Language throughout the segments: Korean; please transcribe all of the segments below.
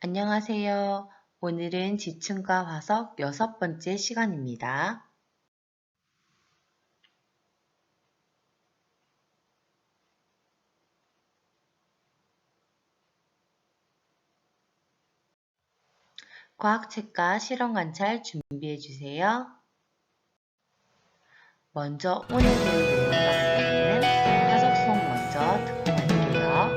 안녕하세요. 오늘은 지층과 화석 6번째 시간입니다. 과학책과 실험 관찰 준비해 주세요. 먼저 오늘 배울 내용과 함께하는 화석성 먼저 듣고 갈게요.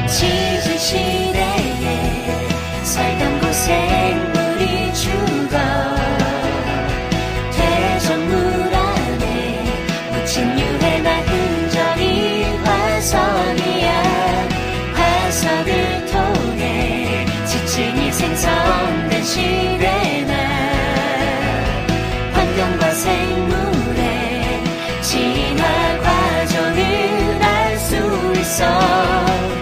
지질시대에 살던 고생물이 죽어 퇴적물 안에 묻힌 유해나 흔적이 화석이야. 화석을 통해 지층이 생성된 시대나 환경과 생물의 진화 과정을 알 수 있어.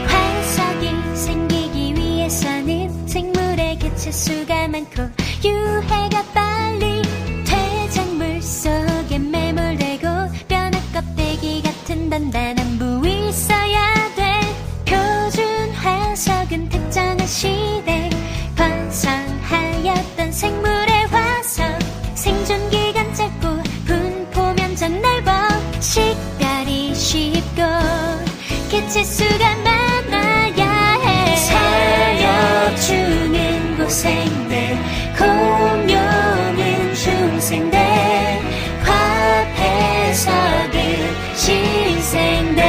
화석이 생기기 위해서는 생물의 개체수가 많고 유해가 빨리 퇴적물 속에 매몰되고 뼈나 껍데기 같은 단단한 부위 있어야 돼. 표준 화석은 특정한 시대 번성하였던 생물의 화석. 생존기간 짧고 분포 면적 넓어 식별이 쉽고 개체수가 많아야 해. 살려주는 고생들 공룡은 중생대 화폐석은 신생대.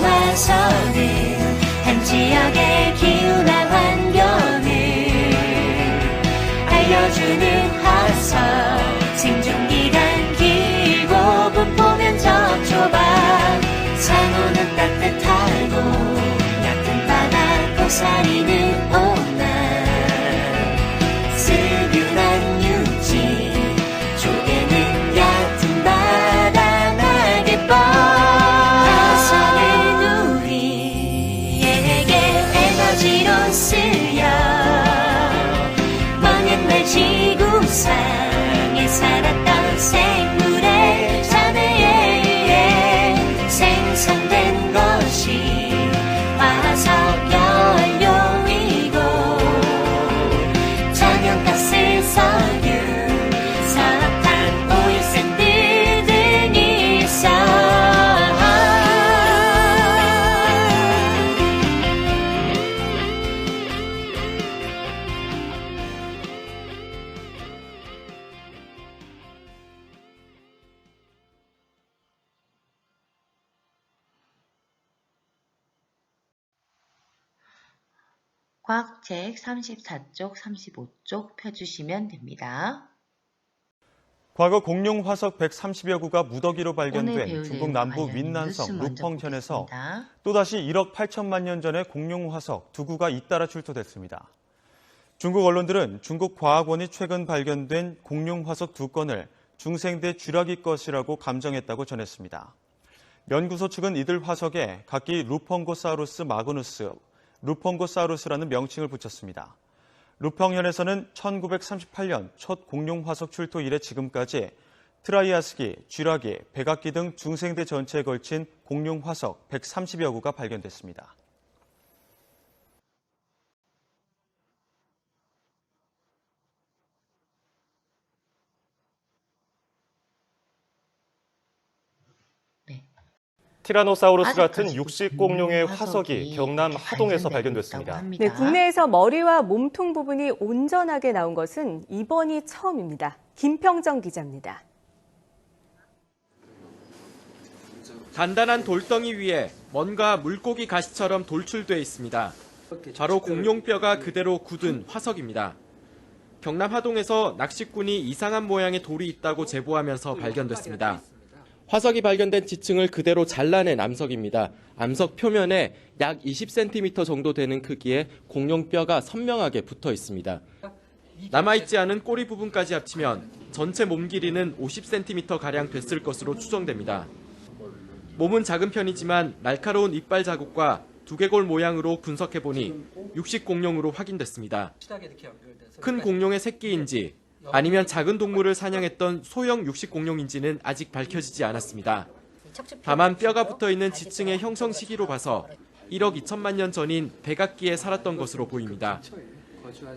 시상화석은 한 지역의 기후나 환경을 알려주는 화석. 생존기간 길고 분포 면적 좁아 상온은 따뜻하고 얕은 바다 고사리는 온난 습윤한 육지 조개는 얕은 바다 낙엽. 화석은 우리에게 에너지로 쓰여 먼 옛날 지구상에 살았던 생물의 잔해에 의해 생성된 것이 화석 연료이고 천연가스, 석유, 석탄, 오일샌드 등이 있어. 과학책 34쪽, 35쪽 펴주시면 됩니다. 과거 공룡 화석 130여 구가 무더기로 오늘 발견된 배울 중국 내용과 남부 관련 윈난성 뉴스 먼저 루펑현에서 보겠습니다. 또다시 1억 8천만 년 전의 공룡 화석 2구가 잇따라 출토됐습니다. 중국 언론들은 중국 과학원이 최근 발견된 공룡 화석 2건을 중생대 쥐라기 것이라고 감정했다고 전했습니다. 연구소 측은 이들 화석에 각기 루펑고사우루스 마그누스, 루펑고사우루스라는 명칭을 붙였습니다. 루펑현에서는 1938년 첫 공룡 화석 출토 이래 지금까지 트라이아스기, 쥐라기, 백악기 등 중생대 전체에 걸친 공룡 화석 130여 구가 발견됐습니다. 티라노사우루스 같은 아직까지도 육식 공룡의 공룡 화석이 경남 하동에서 발견됐습니다. 네, 국내에서 머리와 몸통 부분이 온전하게 나온 것은 이번이 처음입니다. 김평정 기자입니다. 단단한 돌덩이 위에 뭔가 물고기 가시처럼 돌출돼 있습니다. 바로 공룡뼈가 그대로 굳은 화석입니다. 경남 하동에서 낚시꾼이 이상한 모양의 돌이 있다고 제보하면서 발견됐습니다. 화석이 발견된 지층을 그대로 잘라낸 암석입니다. 암석 표면에 약 20cm 정도 되는 크기의 공룡뼈가 선명하게 붙어 있습니다. 남아있지 않은 꼬리 부분까지 합치면 전체 몸 길이는 50cm가량 됐을 것으로 추정됩니다. 몸은 작은 편이지만 날카로운 이빨 자국과 두개골 모양으로 분석해보니 육식 공룡으로 확인됐습니다. 큰 공룡의 새끼인지 아니면 작은 동물을 사냥했던 소형 육식 공룡인지는 아직 밝혀지지 않았습니다. 다만 뼈가 붙어있는 지층의 형성 시기로 봐서 1억 2천만 년 전인 백악기에 살았던 것으로 보입니다.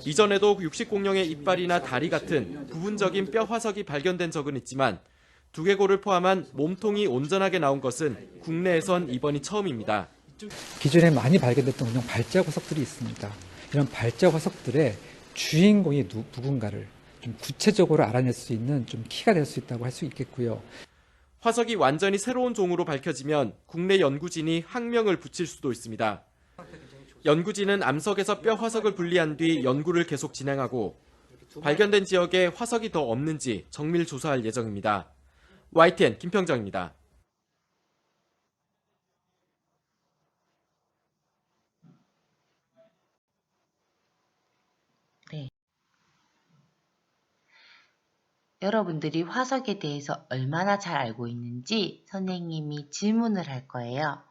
이전에도 육식공룡의 이빨이나 다리 같은 부분적인 뼈 화석이 발견된 적은 있지만 두개골을 포함한 몸통이 온전하게 나온 것은 국내에선 이번이 처음입니다. 기존에 많이 발견됐던 공룡 발자국 화석들이 있습니다. 이런 발자국 화석들의 주인공이 누군가를 좀 구체적으로 알아낼 수 있는 좀 키가 될 수 있다고 할 수 있겠고요. 화석이 완전히 새로운 종으로 밝혀지면 국내 연구진이 학명을 붙일 수도 있습니다. 연구진은 암석에서 뼈 화석을 분리한 뒤 연구를 계속 진행하고 발견된 지역에 화석이 더 없는지 정밀 조사할 예정입니다. YTN 김평정입니다. 여러분들이 화석에 대해서 얼마나 잘 알고 있는지 선생님이 질문을 할 거예요.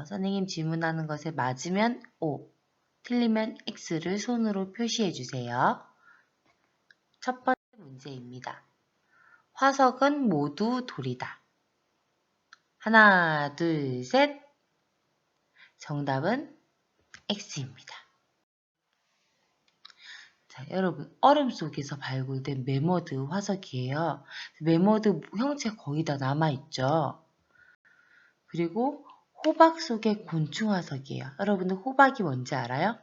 선생님 질문하는 것에 맞으면 O, 틀리면 X를 손으로 표시해 주세요. 첫 번째 문제입니다. 화석은 모두 돌이다. 하나, 둘, 셋. 정답은 X입니다. 자, 여러분, 얼음 속에서 발굴된 매머드 화석이에요. 매머드 형체 거의 다 남아있죠. 그리고 호박 속의 곤충 화석이에요. 여러분들 호박이 뭔지 알아요?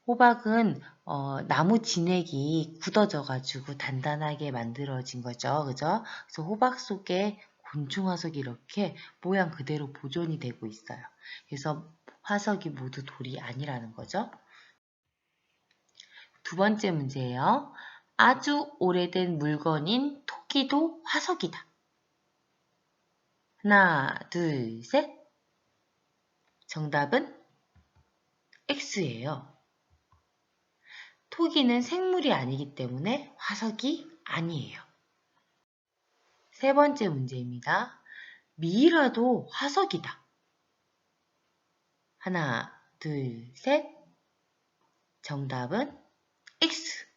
호박은 나무 진액이 굳어져가지고 단단하게 만들어진 거죠. 그죠? 그래서 호박 속에 곤충 화석이 이렇게 모양 그대로 보존이 되고 있어요. 그래서 화석이 모두 돌이 아니라는 거죠. 두 번째 문제예요. 아주 오래된 물건인 토기도 화석이다. 하나, 둘, 셋. 정답은 X예요. 토기는 생물이 아니기 때문에 화석이 아니에요. 세 번째 문제입니다. 미이라도 화석이다. 하나, 둘, 셋. 정답은 X.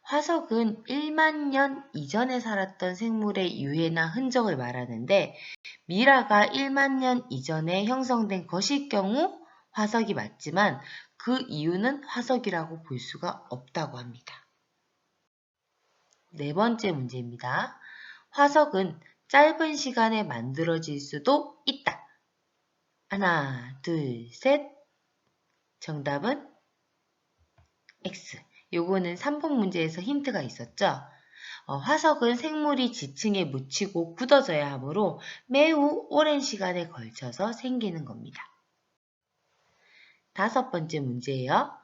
화석은 1만 년 이전에 살았던 생물의 유해나 흔적을 말하는데 미라가 1만 년 이전에 형성된 것일 경우 화석이 맞지만 그 이유는 화석이라고 볼 수가 없다고 합니다. 네 번째 문제입니다. 화석은 짧은 시간에 만들어질 수도 있다. 하나, 둘, 셋. 정답은 X. 요거는 3번 문제에서 힌트가 있었죠. 화석은 생물이 지층에 묻히고 굳어져야 하므로 매우 오랜 시간에 걸쳐서 생기는 겁니다. 다섯 번째 문제예요.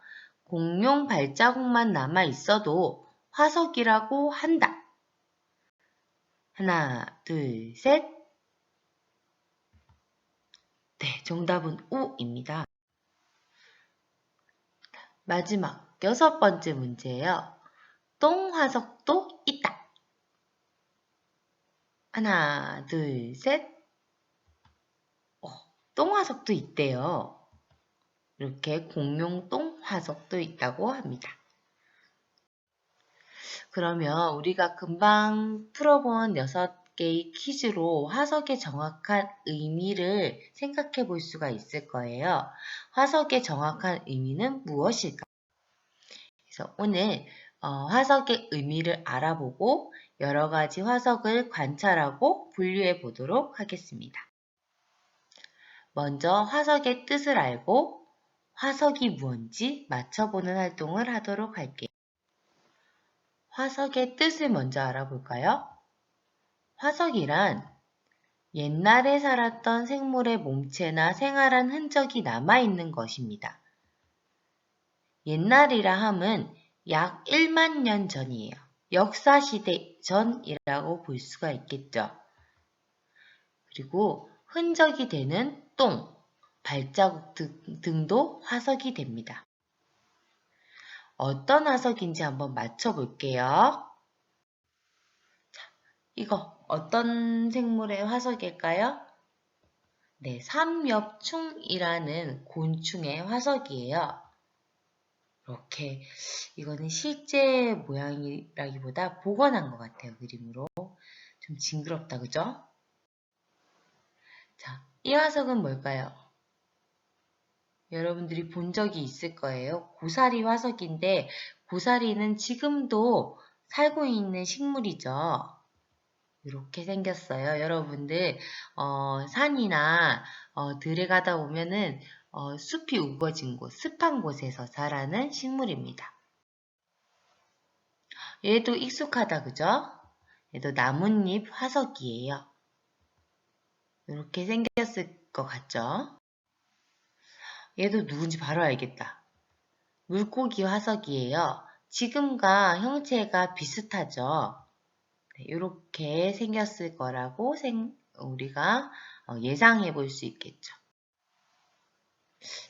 공룡 발자국만 남아 있어도 화석이라고 한다. 하나, 둘, 셋. 네, 정답은 O입니다. 마지막 여섯 번째 문제예요. 똥화석도 있다. 하나, 둘, 셋. 똥화석도 있대요. 이렇게 공룡 똥화석도 있다고 합니다. 그러면 우리가 금방 풀어본 6개의 퀴즈로 화석의 정확한 의미를 생각해 볼 수가 있을 거예요. 화석의 정확한 의미는 무엇일까? 그래서 오늘 화석의 의미를 알아보고 여러 가지 화석을 관찰하고 분류해 보도록 하겠습니다. 먼저 화석의 뜻을 알고 화석이 무엇인지 맞춰보는 활동을 하도록 할게요. 화석의 뜻을 먼저 알아볼까요? 화석이란 옛날에 살았던 생물의 몸체나 생활한 흔적이 남아있는 것입니다. 옛날이라 함은 약 1만 년 전이에요. 역사시대 전이라고 볼 수가 있겠죠. 그리고 흔적이 되는 똥, 발자국 등도 화석이 됩니다. 어떤 화석인지 한번 맞춰볼게요. 자, 이거 어떤 생물의 화석일까요? 네, 삼엽충이라는 곤충의 화석이에요. 이렇게 이거는 실제 모양이라기보다 복원한 것 같아요, 그림으로. 좀 징그럽다, 그죠? 자, 이 화석은 뭘까요? 여러분들이 본 적이 있을 거예요. 고사리 화석인데 고사리는 지금도 살고 있는 식물이죠. 이렇게 생겼어요. 여러분들 산이나 들에 가다 보면은 숲이 우거진 곳, 습한 곳에서 자라는 식물입니다. 얘도 익숙하다, 그죠? 얘도 나뭇잎 화석이에요. 이렇게 생겼을 것 같죠? 얘도 누군지 바로 알겠다. 물고기 화석이에요. 지금과 형체가 비슷하죠? 이렇게 생겼을 거라고 우리가 예상해 볼 수 있겠죠.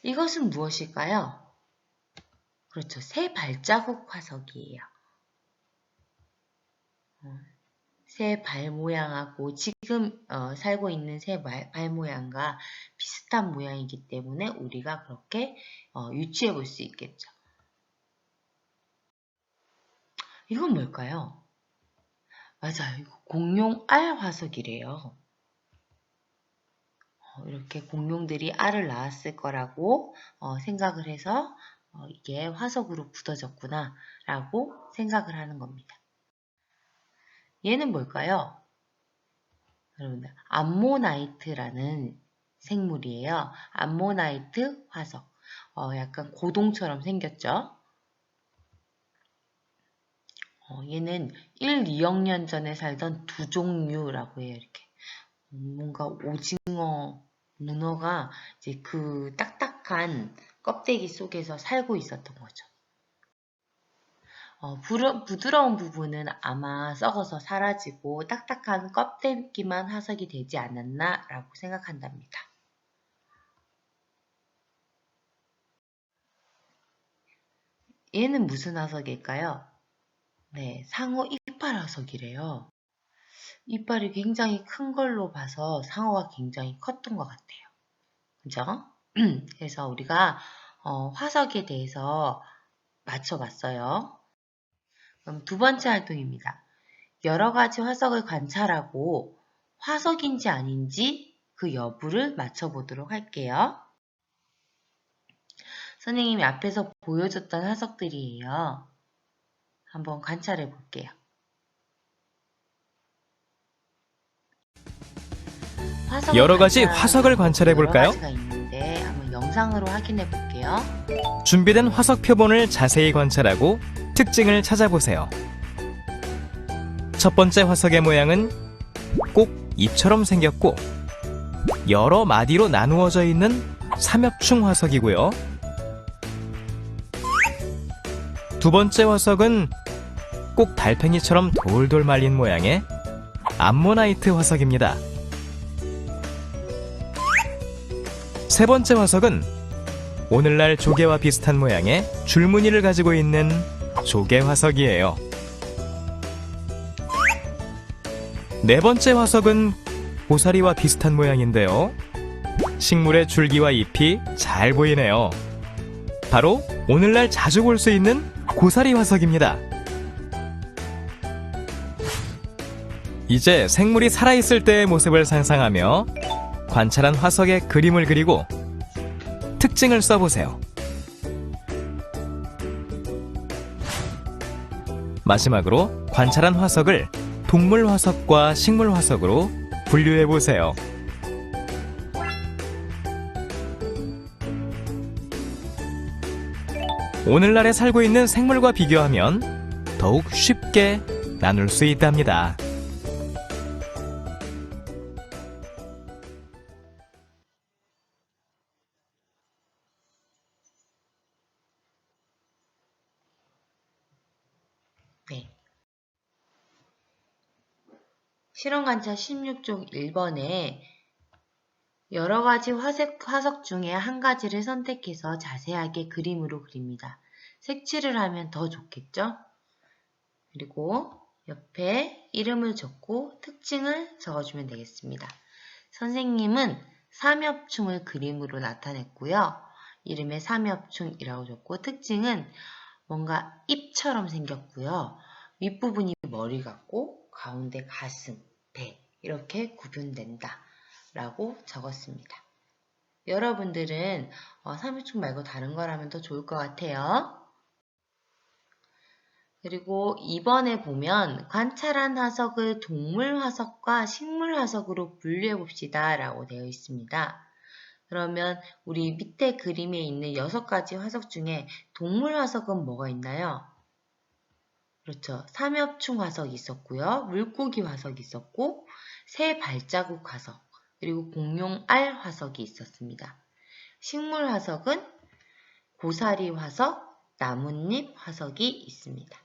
이것은 무엇일까요? 그렇죠. 새 발자국 화석이에요. 새 발 모양하고 지금 살고 있는 새 발 모양과 비슷한 모양이기 때문에 우리가 그렇게 유추해 볼 수 있겠죠. 이건 뭘까요? 맞아요. 이거 공룡 알 화석이래요. 이렇게 공룡들이 알을 낳았을 거라고 생각을 해서 이게 화석으로 굳어졌구나 라고 생각을 하는 겁니다. 얘는 뭘까요? 여러분들, 암모나이트라는 생물이에요. 암모나이트 화석. 약간 고동처럼 생겼죠? 얘는 1, 2억 년 전에 살던 두 종류라고 해요. 이렇게 뭔가 오징어, 문어가 이제 그 딱딱한 껍데기 속에서 살고 있었던 거죠. 부드러운 부분은 아마 썩어서 사라지고 딱딱한 껍데기만 화석이 되지 않았나 라고 생각한답니다. 얘는 무슨 화석일까요? 네, 상어 이빨 화석이래요. 이빨이 굉장히 큰 걸로 봐서 상어가 굉장히 컸던 것 같아요. 그죠? 그래서 우리가 화석에 대해서 맞춰봤어요. 그럼 두 번째 활동입니다. 여러 가지 화석을 관찰하고 화석인지 아닌지 그 여부를 맞춰보도록 할게요. 선생님이 앞에서 보여줬던 화석들이에요. 한번 관찰해 볼게요. 여러 가지 화석을 관찰해 볼까요? 여러 가지가 있는데 한번 영상으로 확인해 볼게요. 준비된 화석 표본을 자세히 관찰하고 특징을 찾아보세요. 첫 번째 화석의 모양은 꼭 잎처럼 생겼고 여러 마디로 나누어져 있는 삼엽충 화석이고요. 두 번째 화석은 꼭 달팽이처럼 돌돌 말린 모양의 암모나이트 화석입니다. 세 번째 화석은 오늘날 조개와 비슷한 모양의 줄무늬를 가지고 있는 조개 화석이에요. 네 번째 화석은 고사리와 비슷한 모양인데요. 식물의 줄기와 잎이 잘 보이네요. 바로 오늘날 자주 볼 수 있는 고사리 화석입니다. 이제 생물이 살아있을 때의 모습을 상상하며 관찰한 화석의 그림을 그리고 특징을 써보세요. 마지막으로 관찰한 화석을 동물 화석과 식물 화석으로 분류해보세요. 오늘날에 살고 있는 생물과 비교하면 더욱 쉽게 나눌 수 있답니다. 네. 실험관찰 16쪽 1번에 여러 가지 화석 중에 한 가지를 선택해서 자세하게 그림으로 그립니다. 색칠을 하면 더 좋겠죠? 그리고 옆에 이름을 적고 특징을 적어주면 되겠습니다. 선생님은 삼엽충을 그림으로 나타냈고요. 이름에 삼엽충이라고 적고 특징은 뭔가 잎처럼 생겼고요. 윗부분이 머리 같고 가운데 가슴, 배 이렇게 구분된다 라고 적었습니다. 여러분들은 삼유축 말고 다른 거라면 더 좋을 것 같아요. 그리고 2번에 보면 관찰한 화석을 동물 화석과 식물 화석으로 분류해 봅시다 라고 되어 있습니다. 그러면 우리 밑에 그림에 있는 6가지 화석 중에 동물 화석은 뭐가 있나요? 그렇죠. 삼엽충 화석이 있었고요. 물고기 화석이 있었고 새 발자국 화석 그리고 공룡알 화석이 있었습니다. 식물 화석은 고사리 화석, 나뭇잎 화석이 있습니다.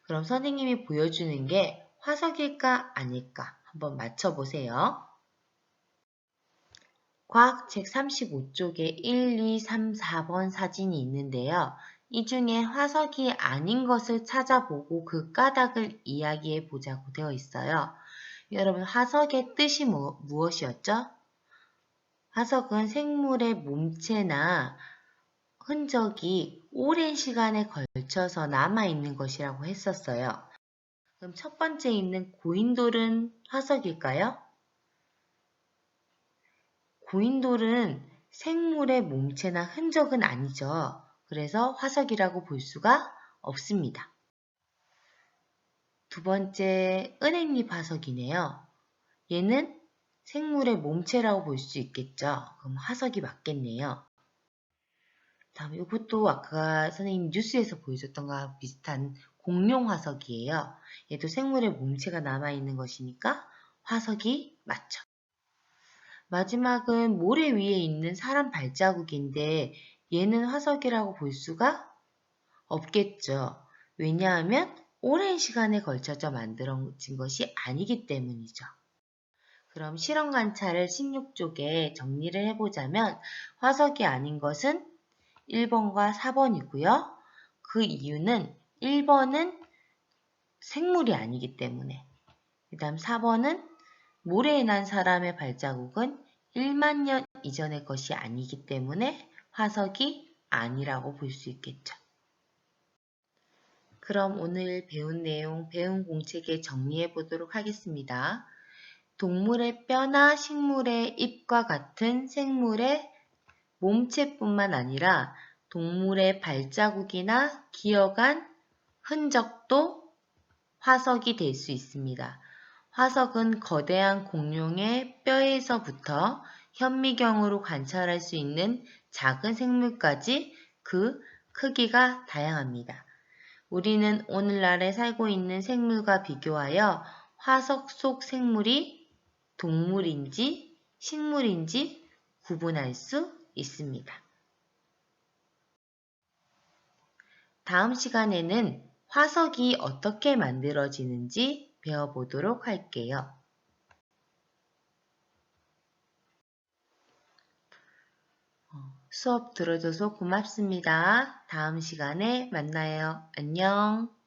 그럼 선생님이 보여주는 게 화석일까 아닐까 한번 맞춰보세요. 과학책 35쪽에 1, 2, 3, 4번 사진이 있는데요. 이 중에 화석이 아닌 것을 찾아보고 그 까닭을 이야기해 보자고 되어 있어요. 여러분, 화석의 뜻이 무엇이었죠? 화석은 생물의 몸체나 흔적이 오랜 시간에 걸쳐서 남아있는 것이라고 했었어요. 그럼 첫 번째 있는 고인돌은 화석일까요? 고인돌은 생물의 몸체나 흔적은 아니죠. 그래서 화석이라고 볼 수가 없습니다. 두 번째, 은행잎 화석이네요. 얘는 생물의 몸체라고 볼 수 있겠죠. 그럼 화석이 맞겠네요. 다음 이것도 아까 선생님 뉴스에서 보여줬던 거와 비슷한 공룡 화석이에요. 얘도 생물의 몸체가 남아있는 것이니까 화석이 맞죠. 마지막은 모래 위에 있는 사람 발자국인데 얘는 화석이라고 볼 수가 없겠죠. 왜냐하면 오랜 시간에 걸쳐서 만들어진 것이 아니기 때문이죠. 그럼 실험 관찰을 16쪽에 정리를 해보자면 화석이 아닌 것은 1번과 4번이고요. 그 이유는 1번은 생물이 아니기 때문에, 그 다음 4번은 모래에 난 사람의 발자국은 1만 년 이전의 것이 아니기 때문에 화석이 아니라고 볼 수 있겠죠. 그럼 오늘 배운 내용, 배운 공책에 정리해 보도록 하겠습니다. 동물의 뼈나 식물의 잎과 같은 생물의 몸체뿐만 아니라 동물의 발자국이나 기어간 흔적도 화석이 될 수 있습니다. 화석은 거대한 공룡의 뼈에서부터 현미경으로 관찰할 수 있는 작은 생물까지 그 크기가 다양합니다. 우리는 오늘날에 살고 있는 생물과 비교하여 화석 속 생물이 동물인지 식물인지 구분할 수 있습니다. 다음 시간에는 화석이 어떻게 만들어지는지 배워보도록 할게요. 수업 들어줘서 고맙습니다. 다음 시간에 만나요. 안녕.